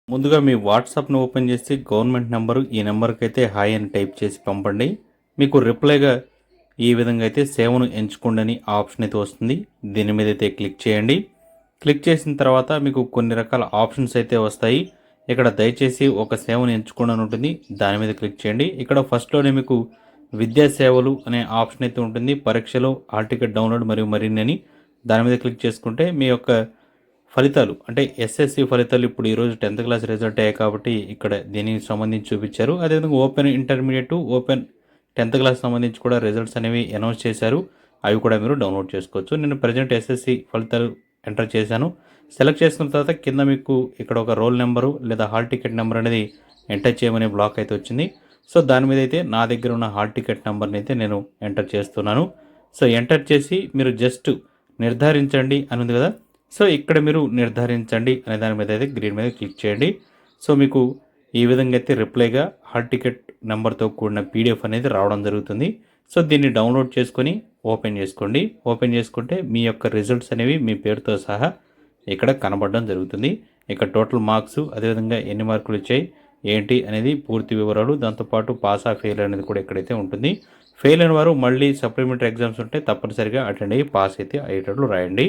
ముందుగా మీ వాట్సాప్‌ని ఓపెన్ చేసి government number ఈ నంబర్‌కైతే హాయ్ అని టైప్ చేసి పంపండి. మీకు రిప్లైగా ఈ విధంగా అయితే సేవను ఎంచుకోండి అని ఆప్షన్ అయితే వస్తుంది. దీని మీద అయితే క్లిక్ చేయండి. క్లిక్ చేసిన తర్వాత మీకు కొన్ని రకాల ఆప్షన్స్ అయితే వస్తాయి. ఇక్కడ దయచేసి ఒక సేవను ఎంచుకోండి అని ఉంటుంది. దాని మీద క్లిక్ చేయండి. ఇక్కడ ఫస్ట్‌లోనే మీకు విద్యా సేవలు అనే ఆప్షన్ అయితే ఉంటుంది. పరీక్షలు, హాల్ టికెట్ డౌన్‌లోడ్ మరియు మరిన్ని అని దాని మీద క్లిక్ చేసుకుంటే మీ యొక్క ఫలితాలు అంటే ఎస్ఎస్సి ఫలితాలు ఇప్పుడు ఈరోజు 10th క్లాస్ రిజల్ట్ అయ్యాయి కాబట్టి ఇక్కడ దీనికి సంబంధించి చూపించారు. అదేవిధంగా open intermediate, open 10th class సంబంధించి కూడా రిజల్ట్స్ అనేవి అనౌన్స్ చేశారు. అవి కూడా మీరు డౌన్లోడ్ చేసుకోవచ్చు. నేను ప్రజెంట్ ఎస్ఎస్సి ఫలితాలు ఎంటర్ చేశాను. సెలెక్ట్ చేసుకున్న తర్వాత కింద మీకు ఇక్కడ ఒక రోల్ నెంబరు లేదా హాల్ టికెట్ నెంబర్ అనేది ఎంటర్ చేయమనే బ్లాక్ అయితే వచ్చింది. సో దాని మీద అయితే నా దగ్గర ఉన్న హాల్ టికెట్ నెంబర్ని అయితే నేను ఎంటర్ చేస్తున్నాను. సో ఎంటర్ చేసి మీరు జస్ట్ నిర్ధారించండి అని ఉంది కదా. సో ఇక్కడ మీరు నిర్ధారించండి అనే దాని మీద అయితే గ్రీన్ మీద క్లిక్ చేయండి. సో మీకు ఈ విధంగా అయితే రిప్లైగా హాల్ టికెట్ నెంబర్తో కూడిన పీడిఎఫ్ అనేది రావడం జరుగుతుంది. సో దీన్ని డౌన్లోడ్ చేసుకొని ఓపెన్ చేసుకోండి. ఓపెన్ చేసుకుంటే మీ యొక్క రిజల్ట్స్ అనేవి మీ పేరుతో సహా ఇక్కడ కనబడడం జరుగుతుంది. ఇక్కడ టోటల్ మార్క్స్, అదేవిధంగా ఎన్ని మార్కులు వచ్చాయి ఏంటి అనేది పూర్తి వివరాలు, దాంతోపాటు పాస్ ఆ ఫెయిల్ అనేది కూడా ఇక్కడైతే ఉంటుంది. ఫెయిల్ అయిన వారు మళ్ళీ సప్లిమెంటరీ ఎగ్జామ్స్ ఉంటే తప్పనిసరిగా అటెండ్ అయ్యి పాస్ అయితే అయ్యేటట్లు రాయండి.